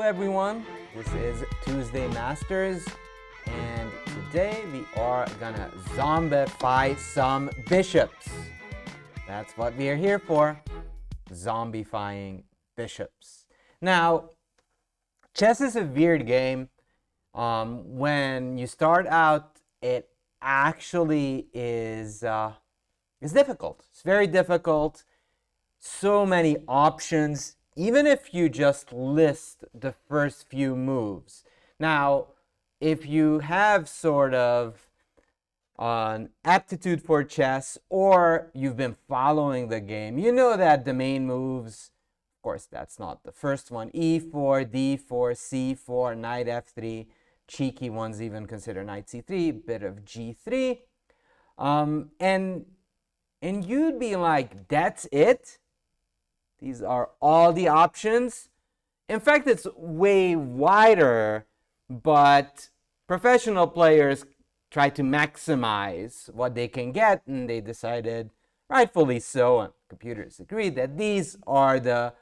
everyone, this is Tuesday Masters, and today we are gonna zombify some bishops. That's what we are here for, zombifying bishops. Now, chess is a weird game. When you start out, it actually is difficult. It's very difficult. So many options, even if you just list the first few moves. Now, if you have sort of an aptitude for chess or you've been following the game, you know that the main moves, of course, that's not the first one, e4, d4, c4, knight f3, cheeky ones even consider knight c3, bit of g3. And you'd be like, that's it? These are all the options. In fact, it's way wider, but professional players try to maximize what they can get, and they decided, rightfully so, and computers agree, that these are the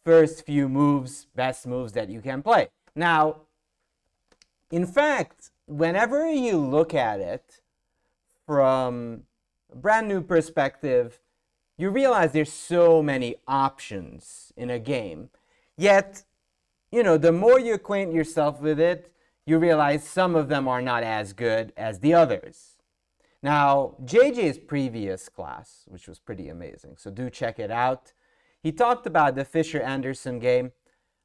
first few moves, best moves that you can play. Now, in fact, whenever you look at it from a brand new perspective, you realize there's so many options in a game. Yet, the more you acquaint yourself with it, you realize some of them are not as good as the others. Now, JJ's previous class, which was pretty amazing, so do check it out, he talked about the Fischer-Anderson game,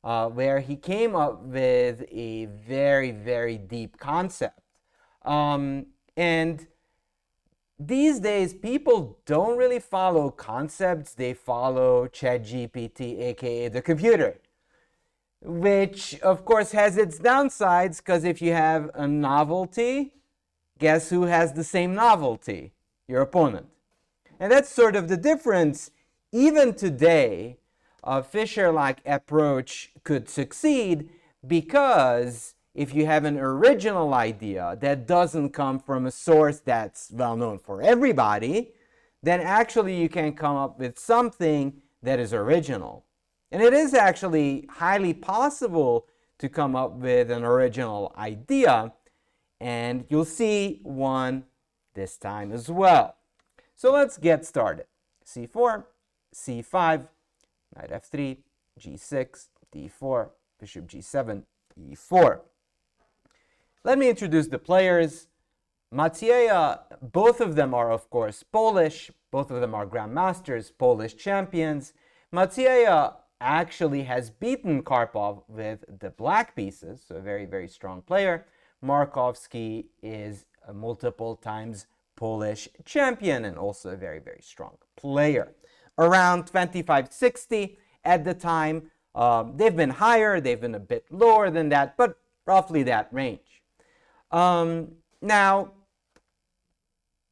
where he came up with a very, very deep concept. And these days, people don't really follow concepts. They follow ChatGPT, aka the computer, which, of course, has its downsides, because if you have a novelty, guess who has the same novelty? Your opponent. And that's sort of the difference. Even today, a Fischer-like approach could succeed because if you have an original idea that doesn't come from a source that's well known for everybody, then actually you can come up with something that is original. And it is actually highly possible to come up with an original idea, and you'll see one this time as well. So let's get started. c4, c5, knight f3, g6, d4, bishop g7, e4. Let me introduce the players. Macieja, both of them are, of course, Polish. Both of them are Grandmasters, Polish champions. Macieja actually has beaten Karpov with the black pieces, so a very, very strong player. Markowski is a multiple times Polish champion and also a very, very strong player. Around 25-60 at the time. They've been higher, they've been a bit lower than that, but roughly that range. Now,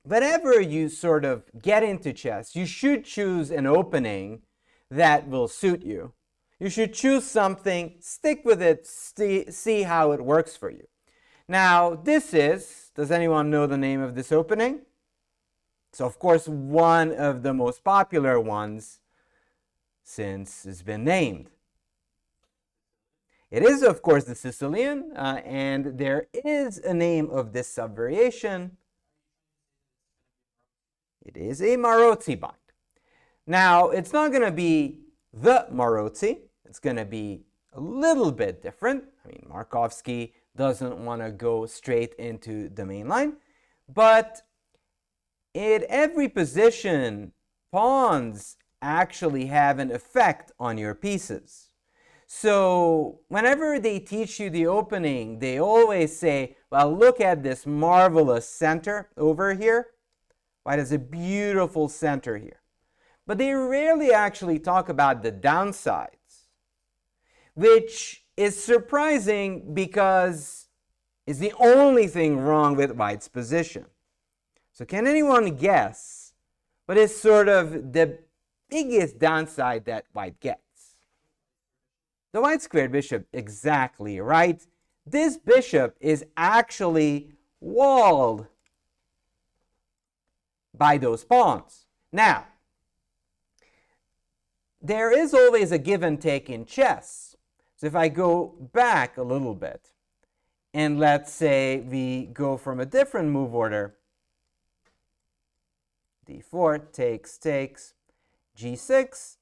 whenever you sort of get into chess, you should choose an opening that will suit you. You should choose something, stick with it, see how it works for you. Now, does anyone know the name of this opening? So, of course, one of the most popular ones since it's been named. It is, of course, the Sicilian, and there is a name of this subvariation. It is a Maroczy bind. Now, it's not going to be the Maroczy. It's going to be a little bit different. I mean, Markowski doesn't want to go straight into the main line, but at every position, pawns actually have an effect on your pieces. So whenever they teach you the opening, they always say, well, look at this marvelous center over here. Right, there's a beautiful center here. But they rarely actually talk about the downsides, which is surprising because it's the only thing wrong with white's position. So can anyone guess what is sort of the biggest downside that white gets? The white squared bishop, exactly right. This bishop is actually walled by those pawns. Now, there is always a give and take in chess. So if I go back a little bit, and let's say we go from a different move order, d4, takes, g6,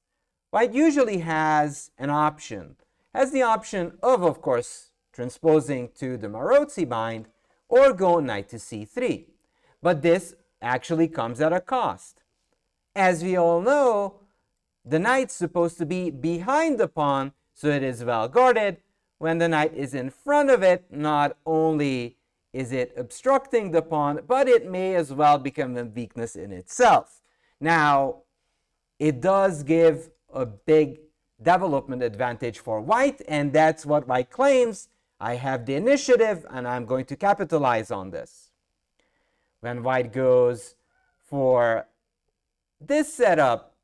white usually has an option. Has the option of course, transposing to the Maroczy bind or go knight to c3. But this actually comes at a cost. As we all know, the knight's supposed to be behind the pawn, so it is well guarded. When the knight is in front of it, not only is it obstructing the pawn, but it may as well become a weakness in itself. Now, it does give a big development advantage for white, and that's what white claims. I have the initiative, and I'm going to capitalize on this. When white goes for this setup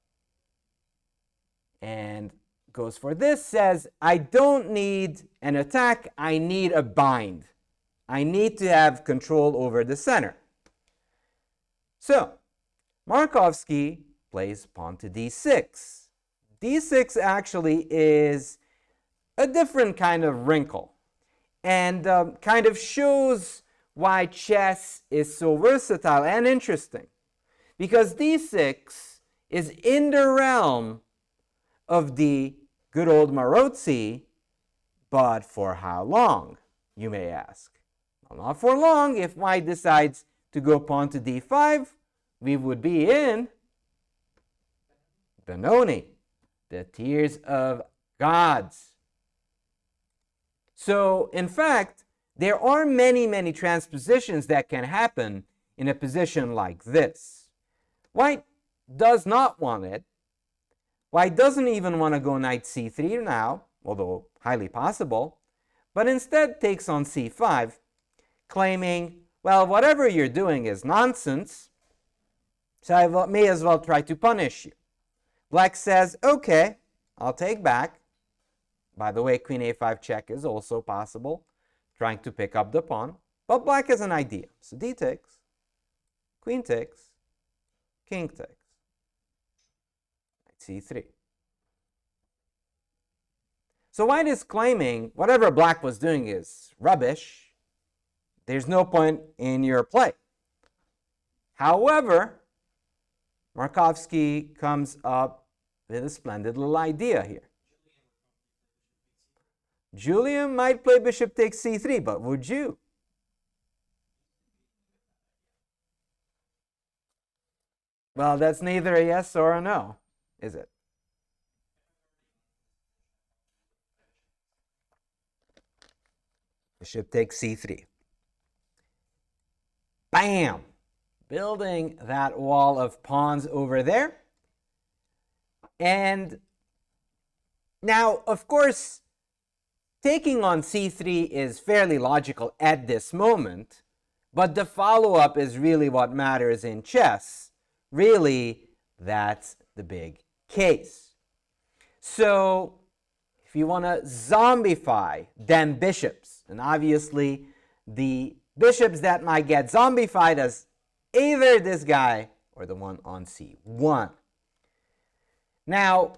and goes for this, says, I don't need an attack, I need a bind. I need to have control over the center. So, Markowski plays pawn to d6. d6 actually is a different kind of wrinkle, and kind of shows why chess is so versatile and interesting. Because d6 is in the realm of the good old Maroczy, but for how long, you may ask? Well, not for long. If white decides to go pawn to d5, we would be in Benoni, the tears of gods. So, in fact, there are many transpositions that can happen in a position like this. White does not want it. White doesn't even want to go knight c3 now, although highly possible, but instead takes on c5, claiming, well, whatever you're doing is nonsense, so I may as well try to punish you. Black says, okay, I'll take back. By the way, queen a5 check is also possible, trying to pick up the pawn, but black has an idea. So d takes, queen takes, king takes, c3. So white is claiming whatever black was doing is rubbish. There's no point in your play. However, Markowski comes up with a splendid little idea here. Julian might play bishop takes c3, but would you? Well, that's neither a yes or a no, is it? Bishop takes c3. Bam! Building that wall of pawns over there. And now, of course, taking on c3 is fairly logical at this moment, but the follow-up is really what matters in chess. Really, that's the big case. So, if you want to zombify them bishops, and obviously the bishops that might get zombified as either this guy or the one on c1. Now,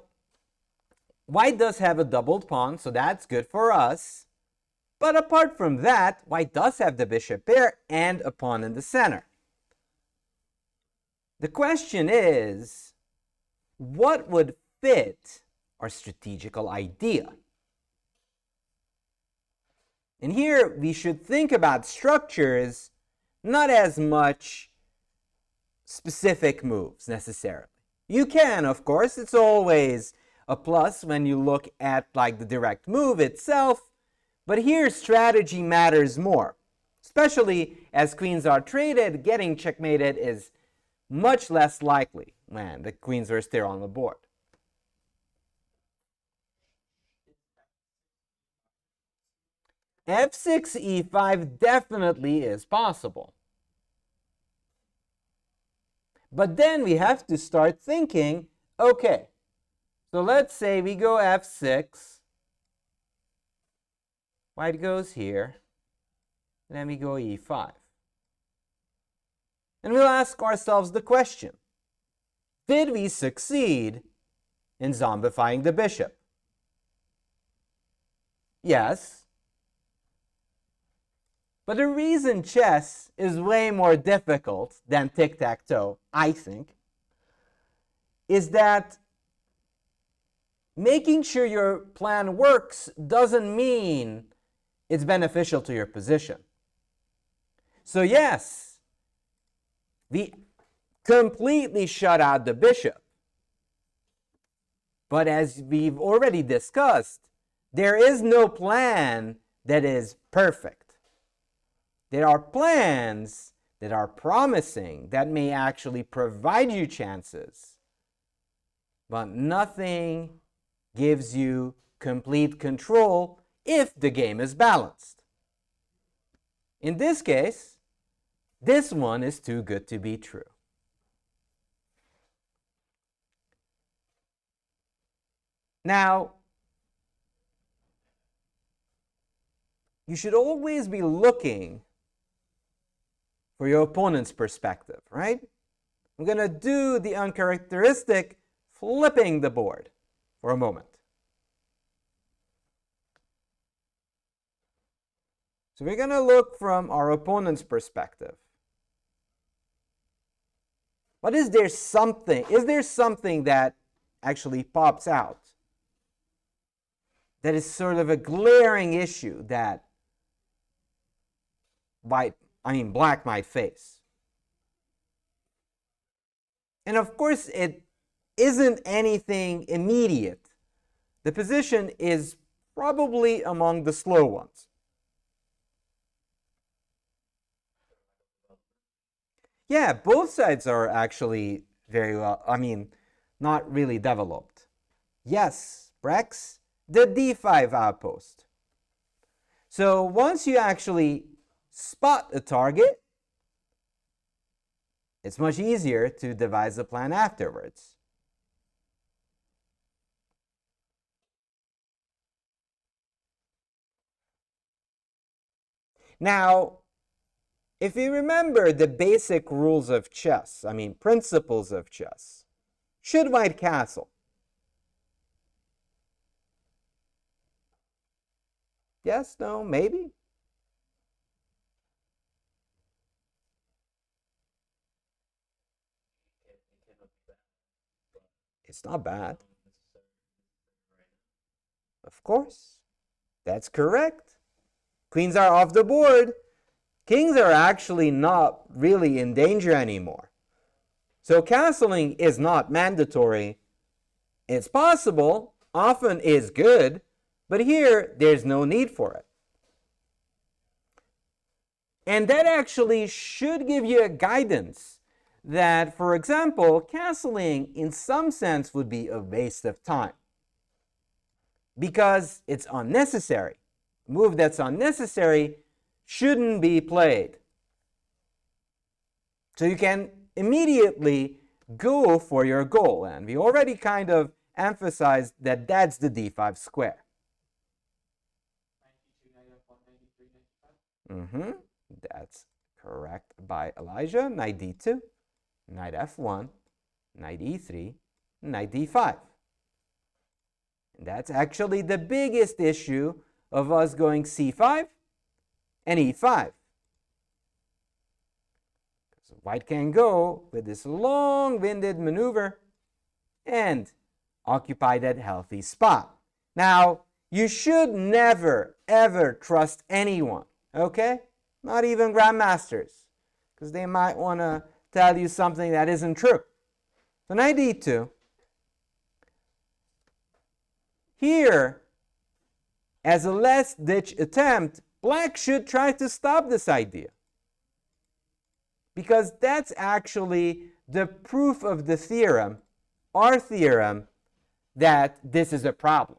white does have a doubled pawn, so that's good for us. But apart from that, white does have the bishop pair and a pawn in the center. The question is, what would fit our strategical idea? And here we should think about structures, not as much specific moves necessarily. You can, of course, it's always a plus when you look at like the direct move itself, but here strategy matters more. Especially as queens are traded, getting checkmated is much less likely when the queens are still on the board. f6, e5 definitely is possible. But then we have to start thinking, okay, so let's say we go f6, white goes here, and then we go e5. And we'll ask ourselves the question, did we succeed in zombifying the bishop? Yes. But the reason chess is way more difficult than tic-tac-toe, I think, is that making sure your plan works doesn't mean it's beneficial to your position. So yes, we completely shut out the bishop. But as we've already discussed, there is no plan that is perfect. There are plans that are promising, that may actually provide you chances, but nothing gives you complete control if the game is balanced. In this case, this one is too good to be true. Now, you should always be looking for your opponent's perspective, right? I'm going to do the uncharacteristic flipping the board for a moment. So we're going to look from our opponent's perspective. But is there something that actually pops out that is sort of a glaring issue that black might face? And of course, it isn't anything immediate. The position is probably among the slow ones. Yeah, both sides are actually very well, not really developed. Yes, Brex, the d5 outpost. So once you actually spot a target, it's much easier to devise a plan afterwards. Now, if you remember the basic rules of chess, principles of chess, should white castle? Yes, no, maybe? It's not bad. Of course. That's correct. Queens are off the board. Kings are actually not really in danger anymore. So castling is not mandatory. It's possible, often is good, but here there's no need for it. And that actually should give you a guidance that, for example, castling in some sense would be a waste of time because it's unnecessary. A move that's unnecessary shouldn't be played. So you can immediately go for your goal, and we already kind of emphasized that that's the d5 square. That's correct by Elijah. Knight d2, knight f1, knight e3, knight d5. And that's actually the biggest issue of us going c5 and e5. So white can go with this long-winded maneuver and occupy that healthy spot. Now, you should never, ever trust anyone, okay? Not even grandmasters, because they might want to tell you something that isn't true. So knight d2. Here, as a last-ditch attempt, black should try to stop this idea, because that's actually the proof of the theorem, our theorem, that this is a problem.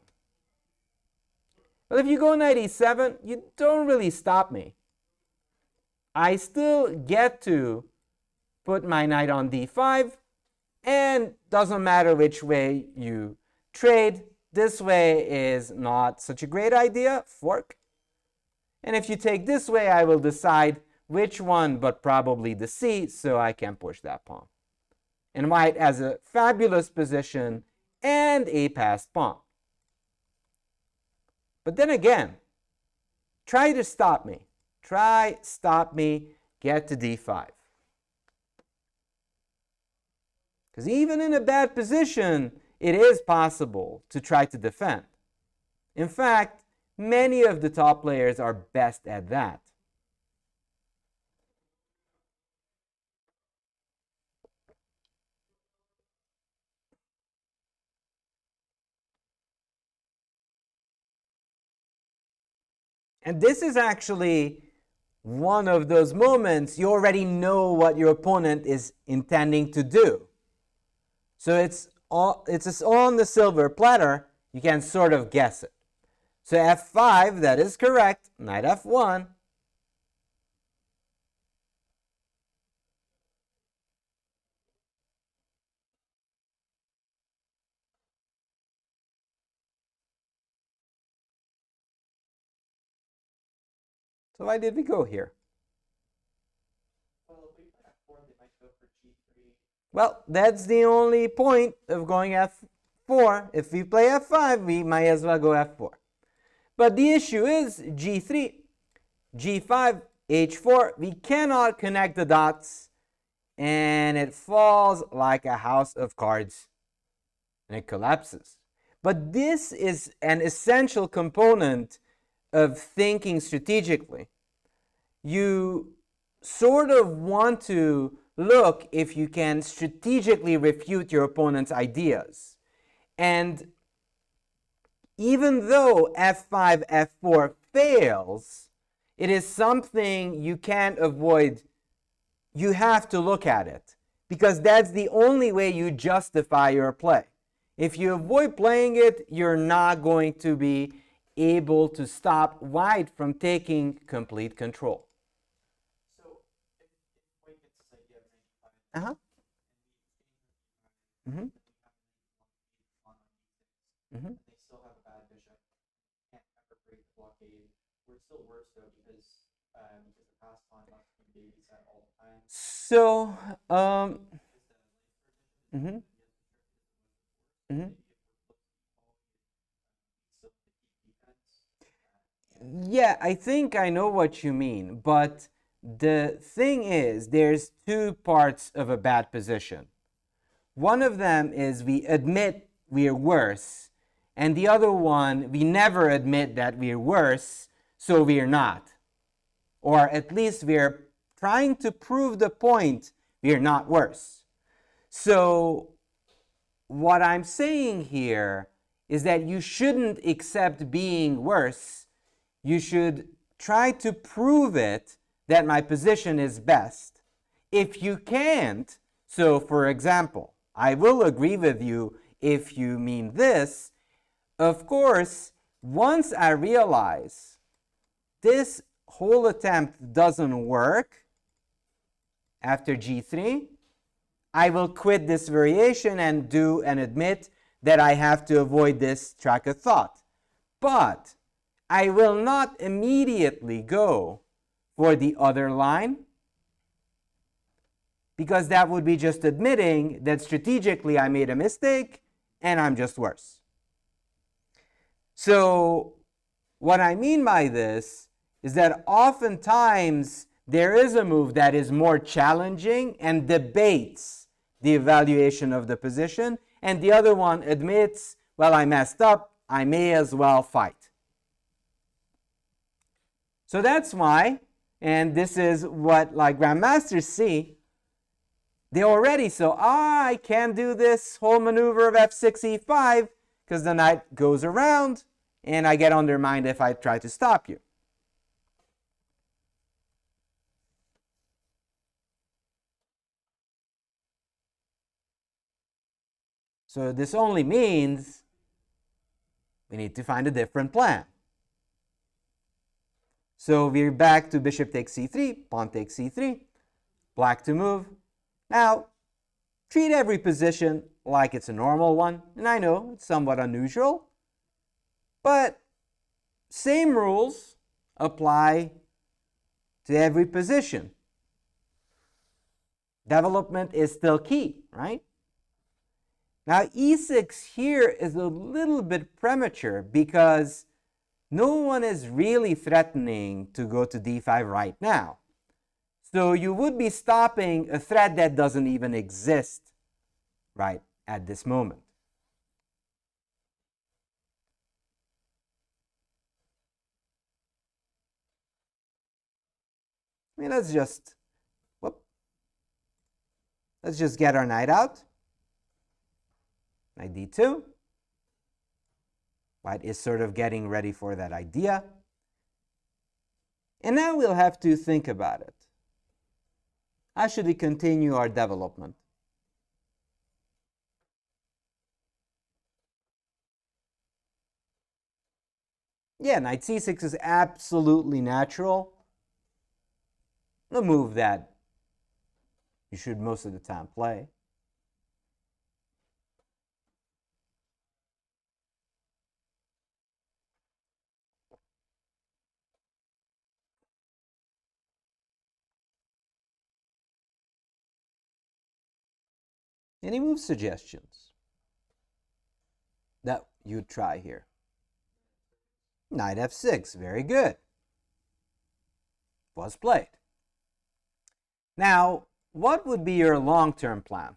But if you go knight e7, you don't really stop me. I still get to put my knight on d5, and doesn't matter which way you trade. This way is not such a great idea, fork. And if you take this way, I will decide which one, but probably the c, so I can push that pawn. And white has a fabulous position and a passed pawn. But then again, try to stop me. Try, stop me, get to d5. Because even in a bad position, it is possible to try to defend. In fact, many of the top players are best at that. And this is actually one of those moments you already know what your opponent is intending to do. So it's on the silver platter, you can sort of guess it. So f5, that is correct, knight f1. So why did we go here? Well, that's the only point of going f4. If we play f5, we might as well go f4. But the issue is g3, g5, h4. We cannot connect the dots, and it falls like a house of cards, and it collapses. But this is an essential component of thinking strategically. You sort of want to look if you can strategically refute your opponent's ideas. And even though f5, f4 fails, it is something you can't avoid. You have to look at it, because that's the only way you justify your play. If you avoid playing it, you're not going to be able to stop white from taking complete control. So if white gets this idea of 95, Uh-huh. Mm-hmm. and Mm-hmm. they still have a bad bishop, can't ever break the blockade. We're still worse though because the past pawn must be babysat all the time. So, mm-hmm. Mm-hmm. Yeah, I think I know what you mean, but the thing is, there's two parts of a bad position. One of them is we admit we are worse, and the other one, we never admit that we're worse, so we're not. Or at least we're trying to prove the point we're not worse. So what I'm saying here is that you shouldn't accept being worse. You should try to prove it that my position is best. If you can't, so for example, I will agree with you if you mean this. Of course, once I realize this whole attempt doesn't work after g3, I will quit this variation and do and admit that I have to avoid this track of thought. But I will not immediately go for the other line, because that would be just admitting that strategically I made a mistake and I'm just worse. So what I mean by this is that oftentimes there is a move that is more challenging and debates the evaluation of the position, and the other one admits, well, I messed up, I may as well fight. So that's why, and this is what like grandmasters see, they already so, I can't do this whole maneuver of f6, e5, because the knight goes around, and I get undermined if I try to stop you. So this only means we need to find a different plan. So we're back to bishop takes c3, pawn takes c3, black to move. Now, treat every position like it's a normal one, and I know it's somewhat unusual, but same rules apply to every position. Development is still key, right? Now, e6 here is a little bit premature because no one is really threatening to go to d5 right now. So you would be stopping a threat that doesn't even exist right at this moment. I mean, let's just get our knight out. Knight d2. White is sort of getting ready for that idea. And now we'll have to think about it. How should we continue our development? Yeah, knight c6 is absolutely natural. The move that you should most of the time play. Any move suggestions that you'd try here? Knight f6, very good. Was played. Now, what would be your long-term plan?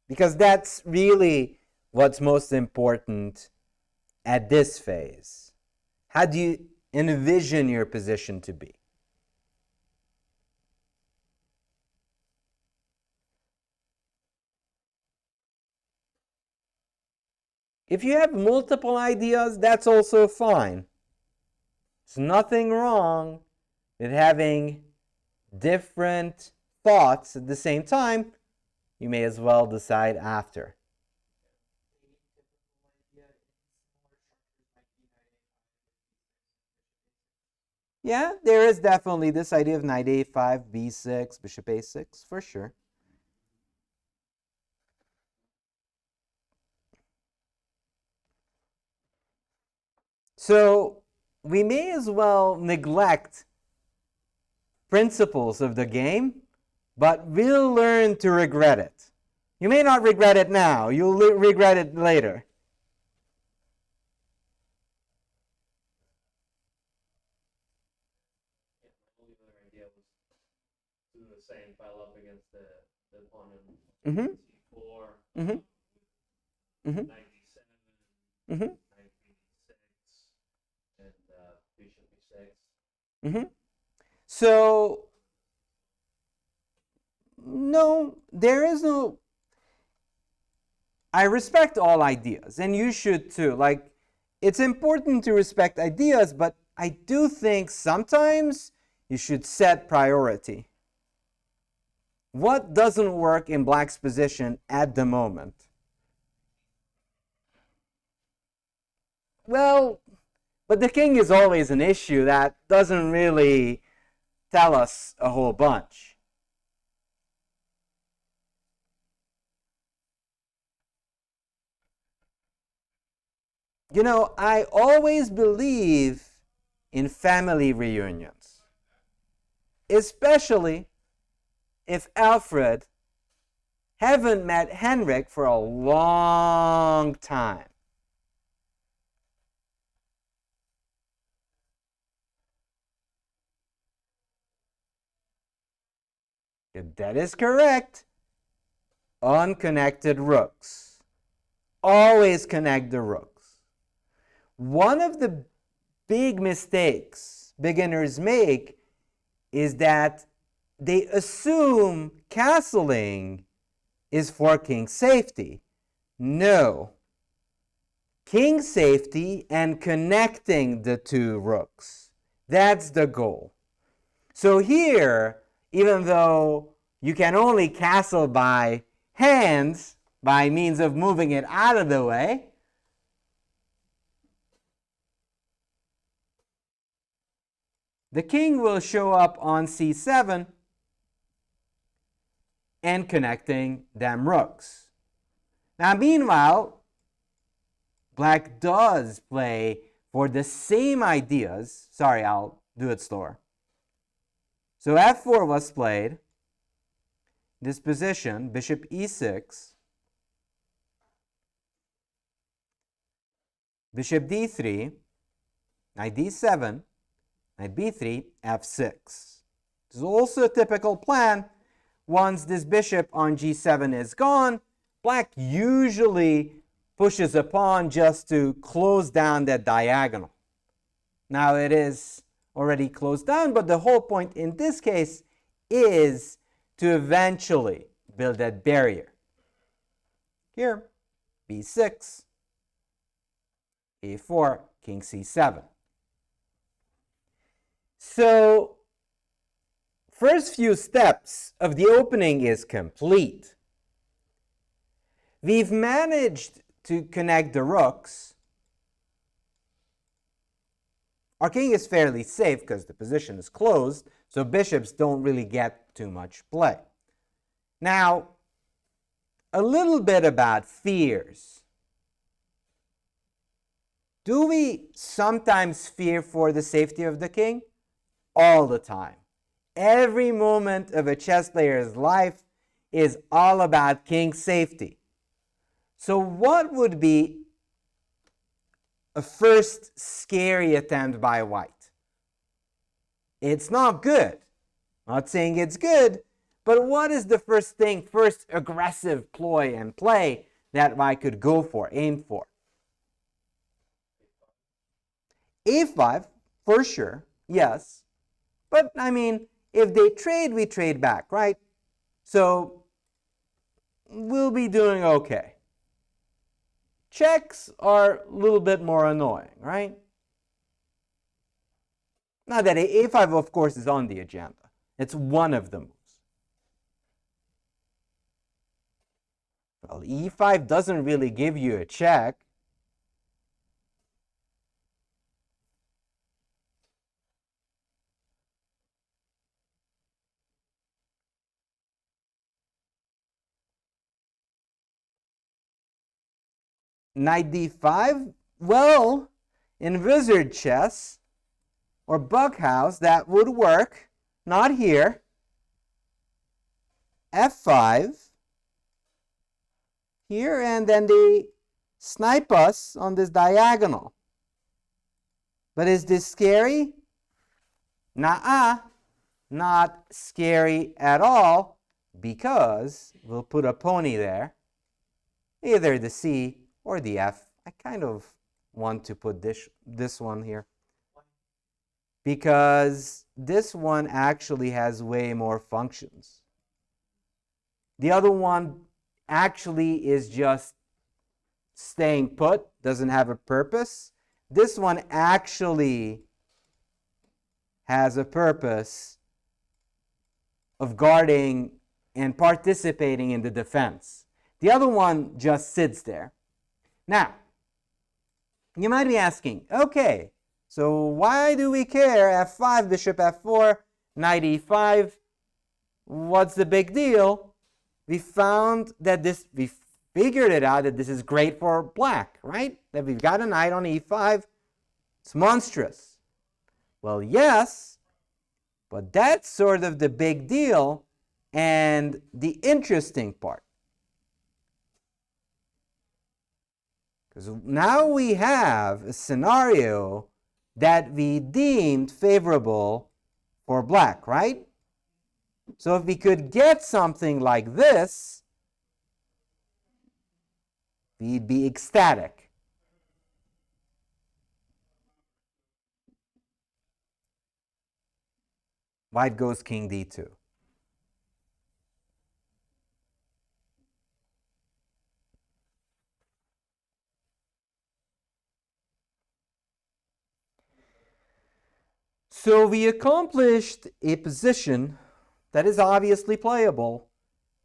Because that's really what's most important at this phase. How do you envision your position to be? If you have multiple ideas, that's also fine. There's nothing wrong with having different thoughts at the same time. You may as well decide after. Yeah, there is definitely this idea of knight a5, b6, bishop a6, for sure. So we may as well neglect principles of the game, but we'll learn to regret it. You may not regret it now, you'll regret it later. Yeah, my only other idea was do the same, pile up against the opponent. C4, knight d7, knight b6, and bishop b6. So, no, there is no. I respect all ideas, and you should too. Like, it's important to respect ideas, but I do think sometimes you should set priority. What doesn't work in black's position at the moment? Well, but the king is always an issue that doesn't really tell us a whole bunch. You know, I always believe in family reunions, especially if Alfred haven't met Henrik for a long time. That is correct. Unconnected rooks. Always connect the rooks. One of the big mistakes beginners make is that they assume castling is for king safety. No. King safety and connecting the two rooks. That's the goal. So here, even though you can only castle by hands, by means of moving it out of the way, the king will show up on c7 and connecting them rooks. Now, meanwhile, black does play for the same ideas. Sorry, I'll do it slower. So f4 was played. This position, bishop e6, bishop d3, knight d7, knight b3, f6. This is also a typical plan. Once this bishop on g7 is gone, black usually pushes a pawn just to close down that diagonal. Now it is already closed down, but the whole point in this case is to eventually build that barrier. Here, b6, a4, king c7. So, first few steps of the opening is complete. We've managed to connect the rooks. Our king is fairly safe because the position is closed, so bishops don't really get too much play. Now, a little bit about fears. Do we sometimes fear for the safety of the king? All the time. Every moment of a chess player's life is all about king safety. So what would be a first scary attempt by white? It's not good. I'm not saying it's good, but what is the first aggressive ploy and play that white could go for, aim for? a5, for sure, yes. But, I mean, if they trade, we trade back, right? So, we'll be doing okay. Checks are a little bit more annoying, right? Now that a5, of course, is on the agenda. It's one of the moves. Well, e5 doesn't really give you a check. Knight d5, well, in wizard chess or Bughouse, that would work. Not here. f5 here, and then they snipe us on this diagonal. But is this scary? Nuh-uh, not scary at all, because we'll put a pony there, either the c or the f. I kind of want to put this one here, because this one actually has way more functions. The other one actually is just staying put, doesn't have a purpose. This one actually has a purpose of guarding and participating in the defense. The other one just sits there. Now, you might be asking, okay, so why do we care? f5, bishop f4, knight e5, what's the big deal? We found that we figured it out that this is great for black, right? That we've got a knight on e5, it's monstrous. Well, yes, but that's sort of the big deal and the interesting part. Because now we have a scenario that we deemed favorable for black, right? So if we could get something like this, we'd be ecstatic. White goes king d2. So we accomplished a position that is obviously playable,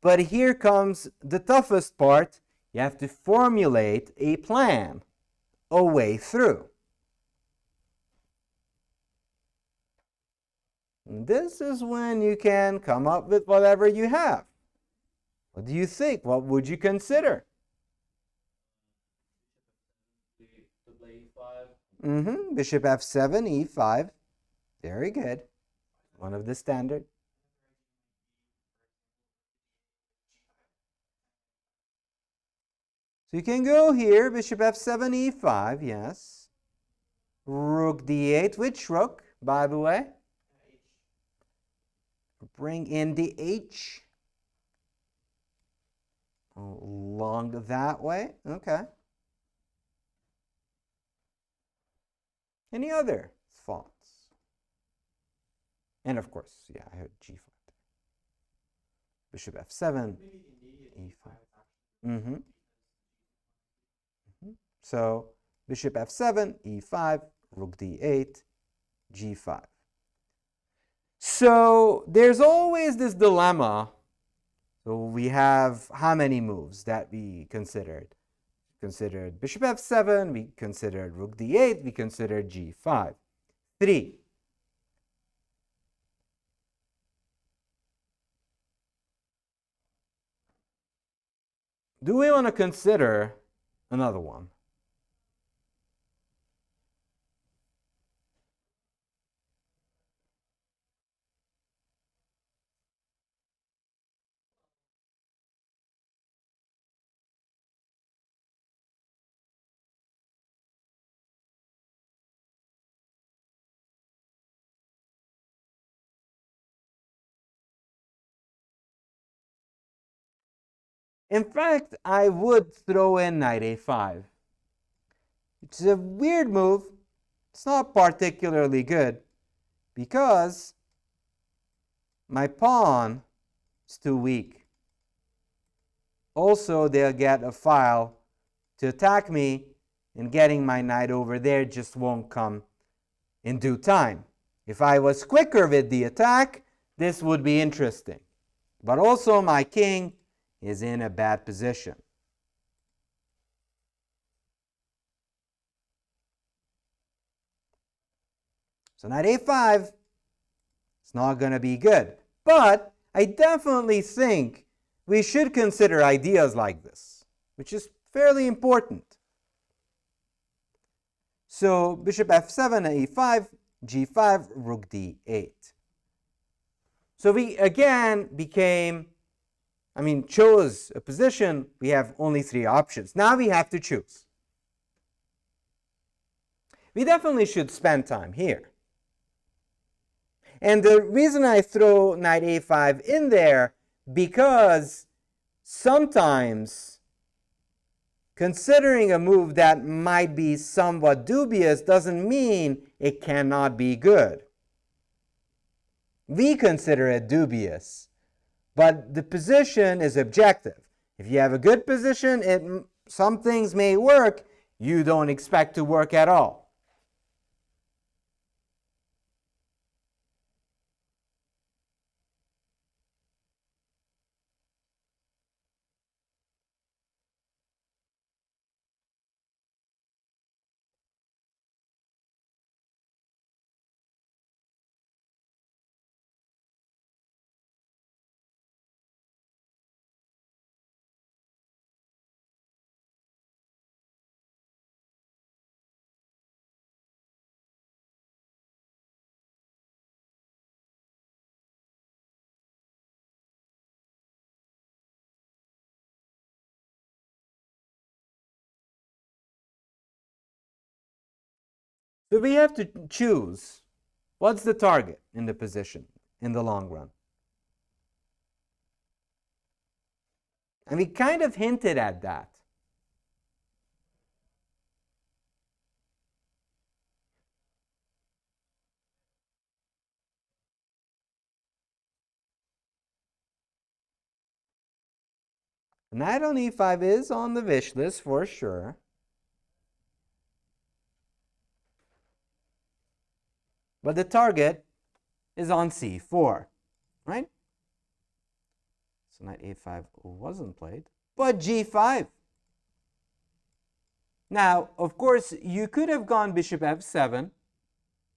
but here comes the toughest part. You have to formulate a plan, a way through. And this is when you can come up with whatever you have. What do you think? What would you consider? Bishop f7, e5. Very good. One of the standard. So you can go here, bishop f7, e5, yes. Rook d8. Which rook, by the way? H. Bring in the H. Along that way. Okay. Any other thoughts? And of course, yeah, I heard g5. Bishop f7, Maybe the immediate E5. E5 is actually So bishop f7, e5, rook d8, g5. So there's always this dilemma. So we have how many moves that we considered? Considered bishop f7, we considered rook d8, we considered g5. 3. Do we want to consider another one? In fact, I would throw in knight a5. It's a weird move. It's not particularly good because my pawn is too weak. Also, they'll get a file to attack me, and getting my knight over there just won't come in due time. If I was quicker with the attack, this would be interesting. But also my king is in a bad position. So knight a5 is not going to be good. But I definitely think we should consider ideas like this, which is fairly important. So bishop f7, e5, g5, rook d8. So we again chose a position. We have only 3 options. Now we have to choose. We definitely should spend time here. And the reason I throw knight a5 in there, because sometimes considering a move that might be somewhat dubious doesn't mean it cannot be good. We consider it dubious, but the position is objective. If you have a good position, some things may work. You don't expect to work at all. So we have to choose what's the target in the position in the long run. And we kind of hinted at that. Knight on e5 is on the wish list for sure. But the target is on c4, right? So knight a5 wasn't played, but g5. Now, of course, you could have gone bishop f7,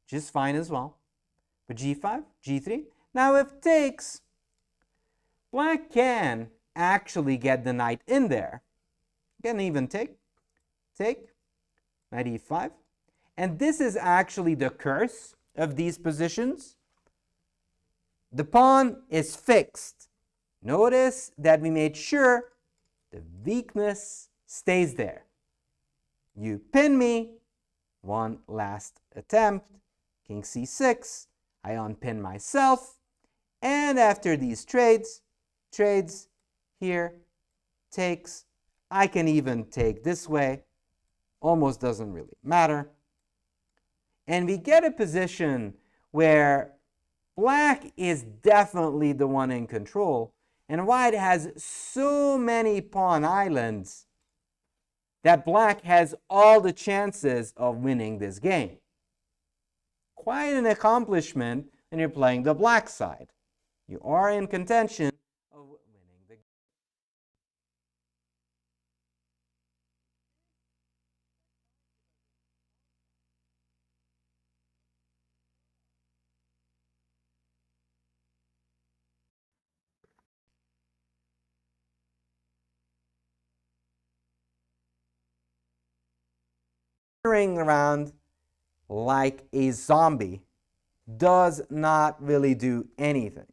which is fine as well. But g5, g3. Now, if takes, black can actually get the knight in there. Can even take, knight e5. And this is actually the curse of these positions. The pawn is fixed. Notice that we made sure the weakness stays there. You pin me, one last attempt. King c6, I unpin myself, and after these trades here, takes, I can even take this way, almost doesn't really matter. And we get a position where black is definitely the one in control, and white has so many pawn islands that black has all the chances of winning this game. Quite an accomplishment when you're playing the black side. You are in contention of winning the game. Wandering around like a zombie does not really do anything.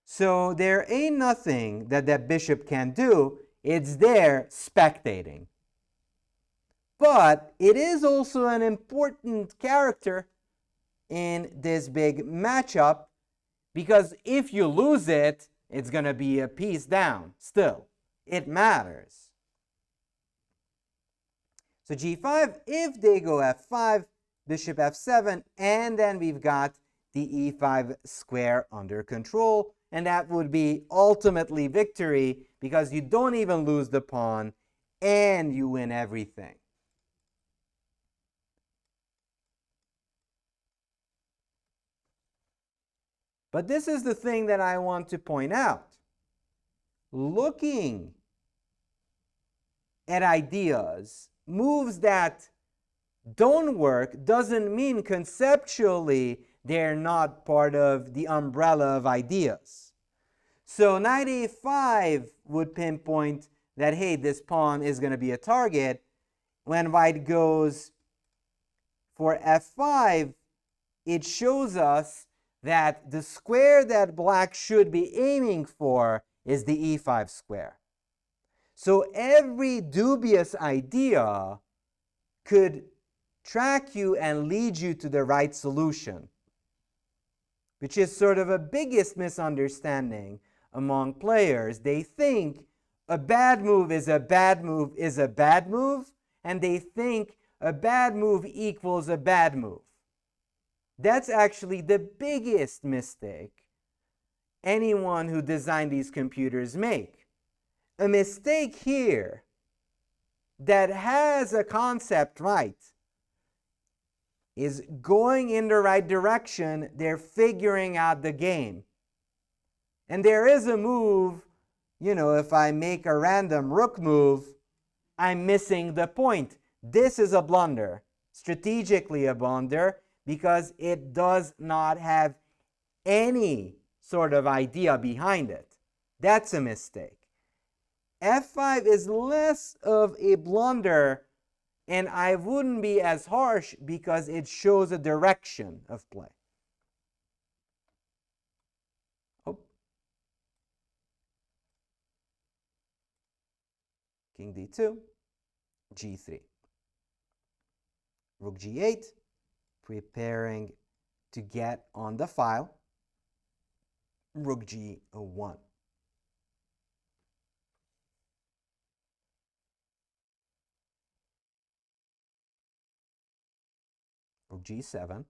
So there ain't nothing that that bishop can do. It's there spectating. But it is also an important character in this big matchup, because if you lose it, it's going to be a piece down still. It matters. So g5, if they go f5, bishop f7, and then we've got the e5 square under control, and that would be ultimately victory, because you don't even lose the pawn and you win everything. But this is the thing that I want to point out. Looking at ideas, moves that don't work doesn't mean conceptually they're not part of the umbrella of ideas. So knight a5 would pinpoint that, hey, this pawn is going to be a target. When white goes for f5, it shows us that the square that black should be aiming for is the e5 square. So every dubious idea could track you and lead you to the right solution, which is sort of a biggest misunderstanding among players. They think a bad move is a bad move is a bad move, and they think a bad move equals a bad move. That's actually the biggest mistake anyone who designed these computers make. A mistake here that has a concept right is going in the right direction. They're figuring out the game. And there is a move, you know, if I make a random rook move, I'm missing the point. This is a blunder, strategically a blunder, because it does not have any sort of idea behind it. That's a mistake. f5 is less of a blunder, and I wouldn't be as harsh because it shows a direction of play. Oh. King d2, g3. Rook g8, preparing to get on the file. Rook g1. Rook g7.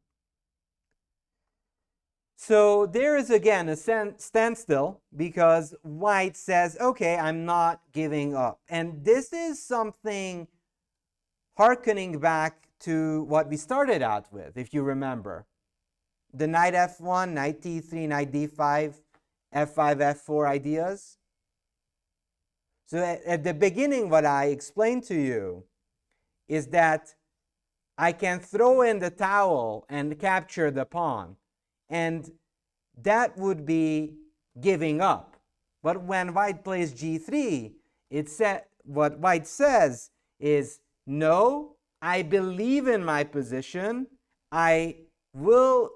So there is again a standstill because white says, okay, I'm not giving up. And this is something hearkening back to what we started out with, if you remember. The knight f1, knight d3, knight d5, f5, f4 ideas. So at the beginning, what I explained to you is that I can throw in the towel and capture the pawn. And that would be giving up. But when white plays g3, what white says is, no, I believe in my position, I will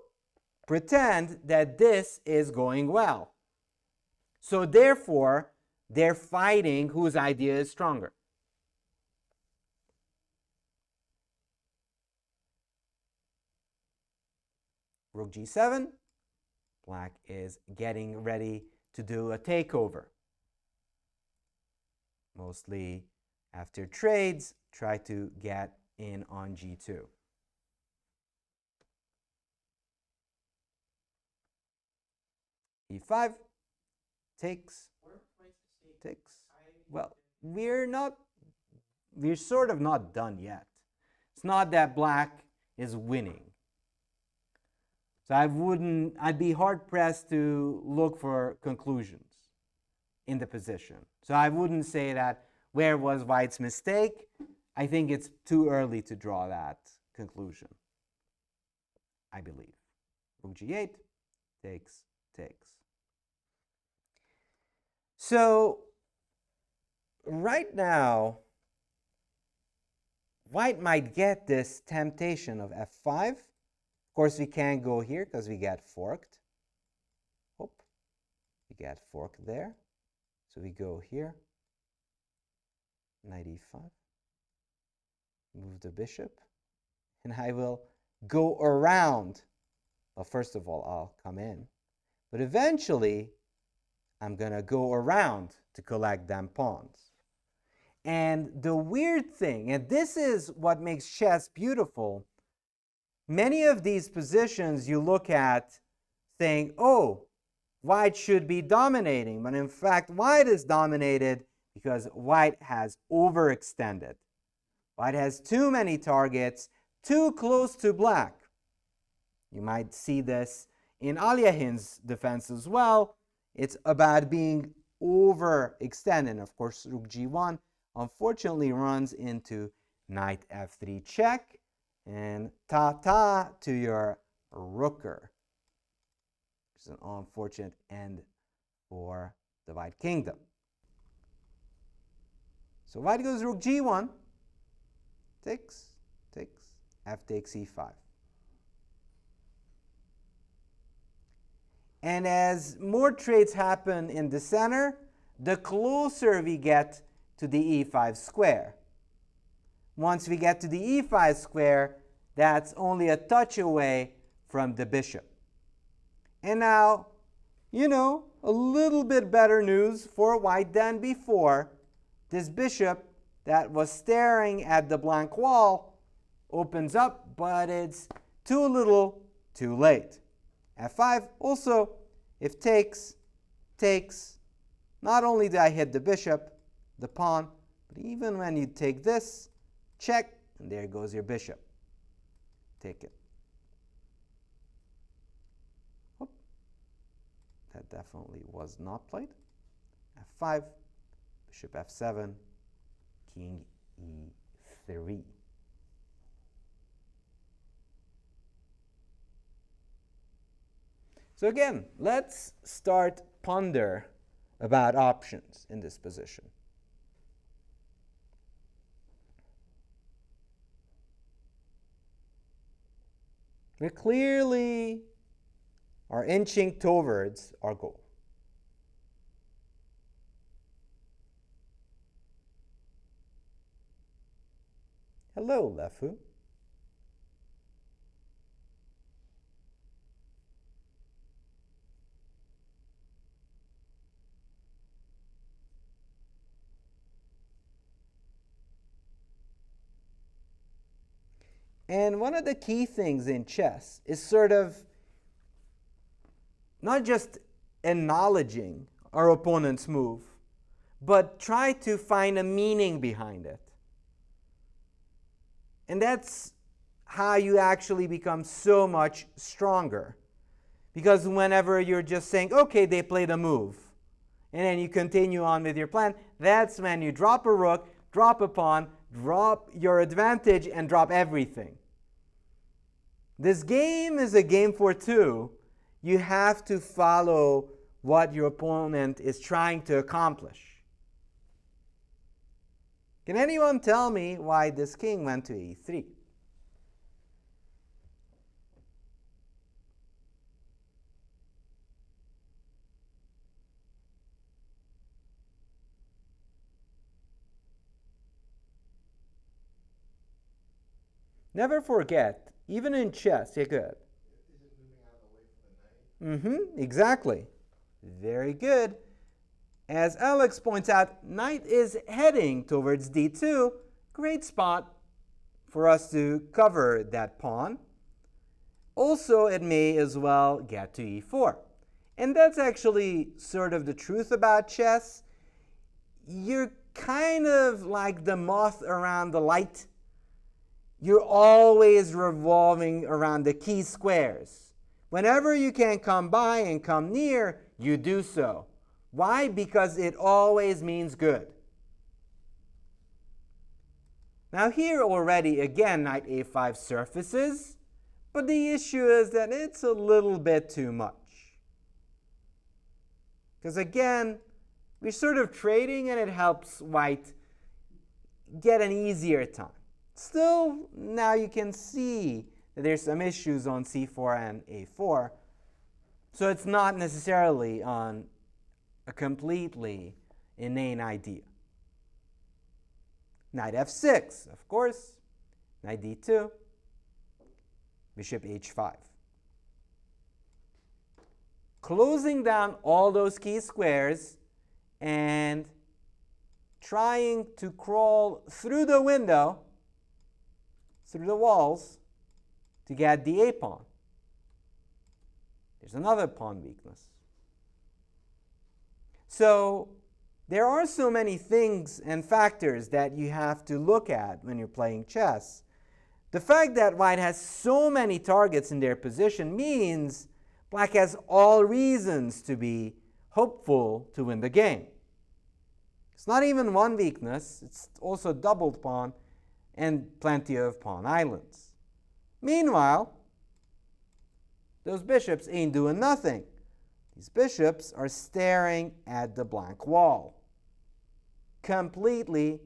pretend that this is going well. So therefore, they're fighting whose idea is stronger. Rook g7. Black is getting ready to do a takeover. Mostly after trades, try to get in on g2. e5 takes. Well, we're sort of not done yet. It's not that black is winning. So I'd be hard pressed to look for conclusions in the position. So I wouldn't say that where was white's mistake. I think it's too early to draw that conclusion, I believe. Rook g8, takes. So right now, white might get this temptation of f5. Of course, we can't go here because we get forked. We get forked there. So we go here, knight e5, move the bishop, and I will go around. Well, first of all, I'll come in. But eventually, I'm going to go around to collect them pawns. And the weird thing, and this is what makes chess beautiful, many of these positions you look at saying, oh, white should be dominating. But in fact, white is dominated because white has overextended. White has too many targets, too close to black. You might see this in Alyahin's defense as well. It's about being overextended. Of course, Rook g1 unfortunately runs into knight f3 check, and ta-ta to your rooker. It's an unfortunate end for the White Kingdom. So white goes Rook g1, takes, f takes e5. And as more trades happen in the center, the closer we get to the e5 square. Once we get to the e5 square, that's only a touch away from the bishop. And now, a little bit better news for white than before. This bishop that was staring at the blank wall opens up, but it's too little, too late. f5 also, if takes, not only do I hit the bishop, the pawn, but even when you take this, check, and there goes your bishop. Take it. Whoop. That definitely was not played. f5, bishop f7, king e3. So again, let's start ponder about options in this position. We clearly are inching towards our goal. Hello, Lefu. And one of the key things in chess is sort of not just acknowledging our opponent's move, but try to find a meaning behind it. And that's how you actually become so much stronger. Because whenever you're just saying, okay, they played a move, and then you continue on with your plan, that's when you drop a rook, drop a pawn, drop your advantage, and drop everything. This game is a game for two. You have to follow what your opponent is trying to accomplish. Can anyone tell me why this king went to e3? Never forget, even in chess, yeah, good. Is it moving out of the way for the knight? Exactly. Very good. As Alex points out, knight is heading towards d2. Great spot for us to cover that pawn. Also, it may as well get to e4. And that's actually sort of the truth about chess. You're kind of like the moth around the light. You're always revolving around the key squares. Whenever you can come by and come near, you do so. Why? Because it always means good. Now here already, again, knight a5 surfaces, but the issue is that it's a little bit too much. Because again, we're sort of trading and it helps white get an easier time. Still, now you can see that there's some issues on c4 and a4, so it's not necessarily on a completely inane idea. Knight f6, of course. Knight d2. Bishop h5. Closing down all those key squares and trying to crawl through the window, through the walls, to get the a pawn. There's another pawn weakness. So there are so many things and factors that you have to look at when you're playing chess. The fact that white has so many targets in their position means black has all reasons to be hopeful to win the game. It's not even one weakness, it's also doubled pawn and plenty of pawn islands. Meanwhile, those bishops ain't doing nothing. These bishops are staring at the blank wall, completely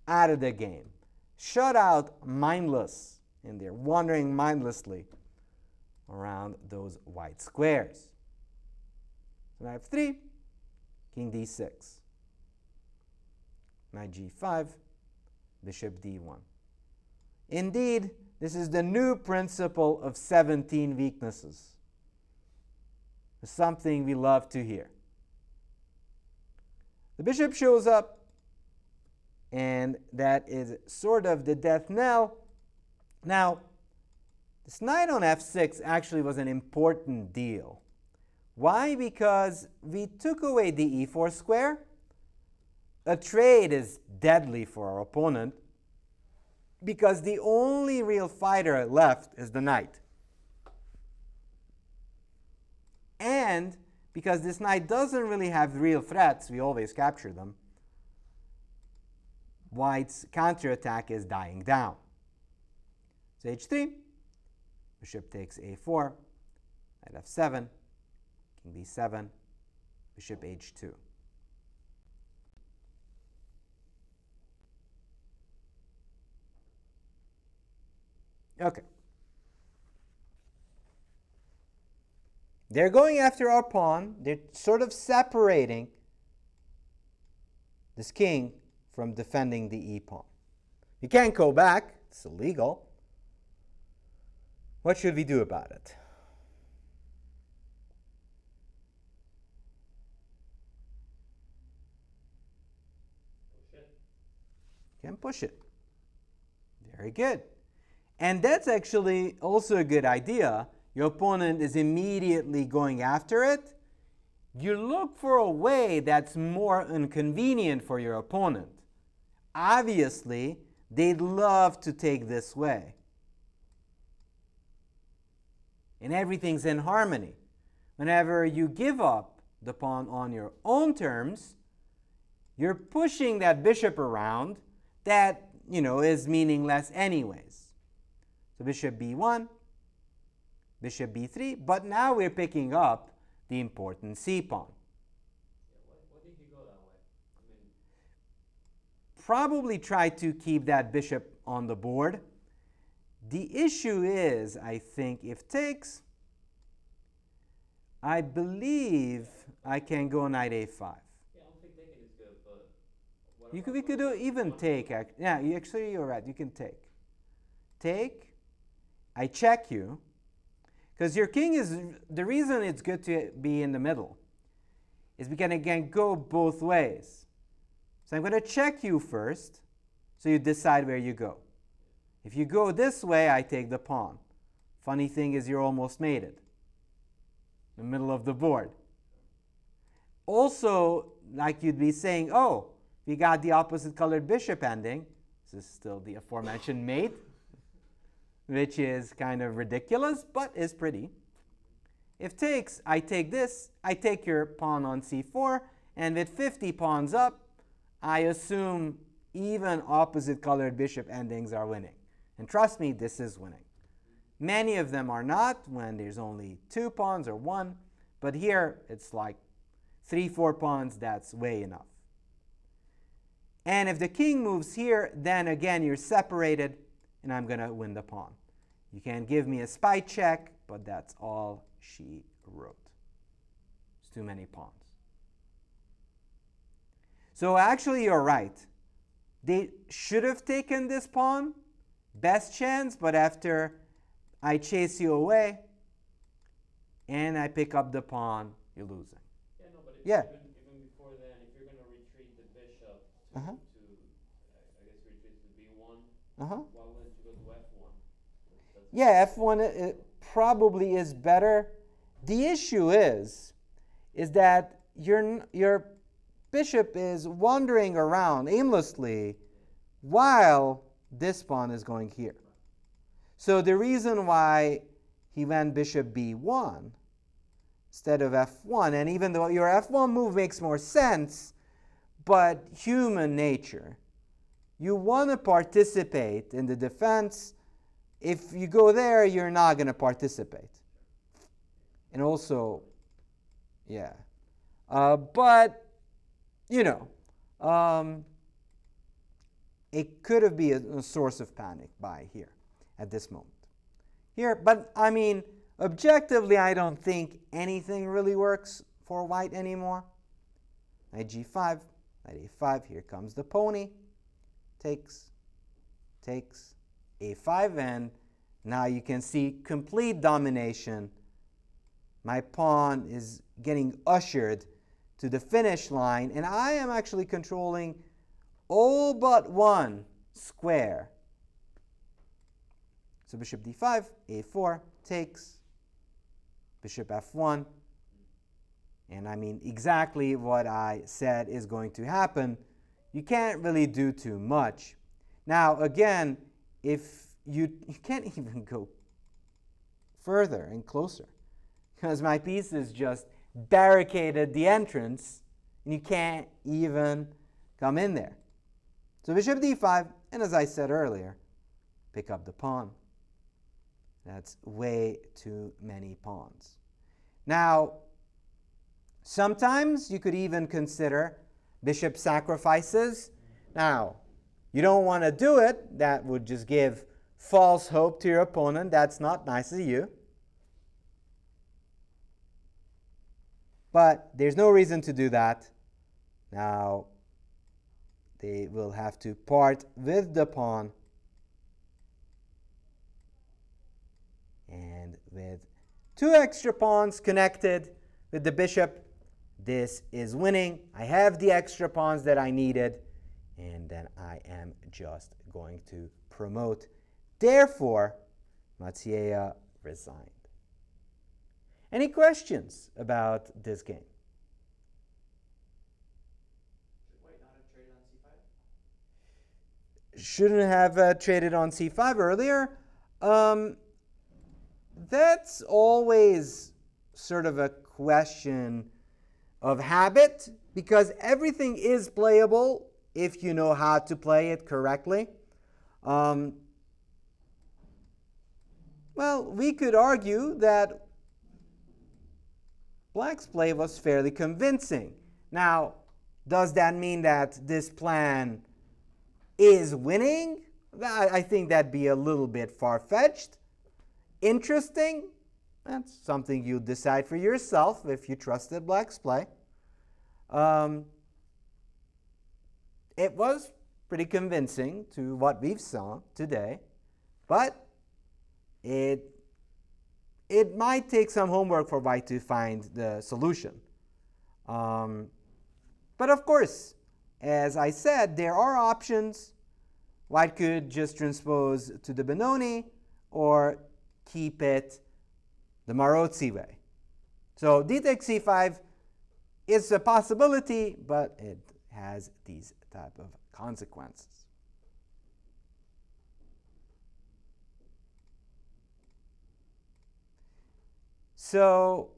out of the game, shut out, mindless, and they're wandering mindlessly around those white squares. So knight f3, king d6, knight g5, bishop d1. Indeed, this is the new principle of 17 weaknesses. It's something we love to hear. The bishop shows up, and that is sort of the death knell. Now, this knight on f6 actually was an important deal. Why? Because we took away the e4 square. A trade is deadly for our opponent because the only real fighter left is the knight. And because this knight doesn't really have real threats, we always capture them, white's counterattack is dying down. So h3, bishop takes a4, knight f7, king d7, bishop h2. Okay. They're going after our pawn. They're sort of separating this king from defending the e-pawn. You can't go back. It's illegal. What should we do about it? Push it. You can push it. Very good. And that's actually also a good idea. Your opponent is immediately going after it. You look for a way that's more inconvenient for your opponent. Obviously, they'd love to take this way. And everything's in harmony. Whenever you give up the pawn on your own terms, you're pushing that bishop around that, is meaningless anyways. So bishop b1, bishop b3, but now we're picking up the important c-pawn. Yeah, why did you go that way? I mean, Probably try to keep that bishop on the board. The issue is, I think, if takes, I believe I can go knight a5. yeah, I don't think taking is good, but what We about could do even take. Yeah, actually, you're right. You can take. take, I check you, because your king is, the reason it's good to be in the middle is we can again go both ways. So I'm going to check you first, so you decide where you go. If you go this way, I take the pawn. Funny thing is you almost made it. The middle of the board. Also, like you'd be saying, oh, we got the opposite colored bishop ending. This is still the aforementioned mate, which is kind of ridiculous, but is pretty. If takes, I take this, I take your pawn on c4, and with 50 pawns up, I assume even opposite colored bishop endings are winning. And trust me, this is winning. Many of them are not when there's only 2 pawns or 1, but here it's like 3, 4 pawns, that's way enough. And if the king moves here, then again you're separated, and I'm going to win the pawn. You can give me a spy check, but that's all she wrote. It's too many pawns. So actually you're right. They should have taken this pawn, best chance, but after I chase you away and I pick up the pawn, you're losing. Yeah, no, but Yeah. even before then, if you're going to retreat the bishop to, Uh-huh. I guess, retreat to b1, Uh-huh. why wouldn't you go to f1? That's Yeah, f1 it probably is better. The issue is that your bishop is wandering around aimlessly while this pawn is going here. So the reason why he went bishop b1 instead of f1, and even though your f1 move makes more sense, but human nature, you want to participate in the defense. If you go there, you're not going to participate. And also, yeah. But, you know, it could have been a source of panic by here at this moment. Here, but I mean, objectively, I don't think anything really works for white anymore. Knight g5, knight a5, here comes the pony. Takes, a5, and now you can see complete domination. My pawn is getting ushered to the finish line, and I am actually controlling all but one square. So bishop d5, a4, takes, bishop f1, and I mean exactly what I said is going to happen. You can't really do too much. Now again, if you can't even go further and closer, because my piece is just barricaded the entrance, and you can't even come in there. So bishop d5, and as I said earlier, pick up the pawn. That's way too many pawns. Now, sometimes you could even consider bishop sacrifices. Now, you don't want to do it. That would just give false hope to your opponent. That's not nice of you. But there's no reason to do that. Now, they will have to part with the pawn. And with 2 extra pawns connected with the bishop, this is winning. I have the extra pawns that I needed, and then I am just going to promote. Therefore, Macieja resigned. Any questions about this game? Should white not have traded on c5? Shouldn't have traded on c5 earlier. That's always sort of a question of habit, because everything is playable if you know how to play it correctly. Well, we could argue that Black's play was fairly convincing. Now, does that mean that this plan is winning? I think that'd be a little bit far-fetched. Interesting? That's something you decide for yourself if you trusted Black's play. It was pretty convincing to what we've saw today. But it might take some homework for white to find the solution. But of course, as I said, there are options. White could just transpose to the Benoni or keep it the Maroczy way. So d takes c5 is a possibility, but it has these type of consequences. So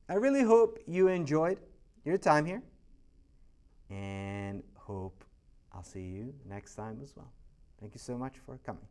I really hope you enjoyed your time here, and hope I'll see you next time as well. Thank you so much for coming.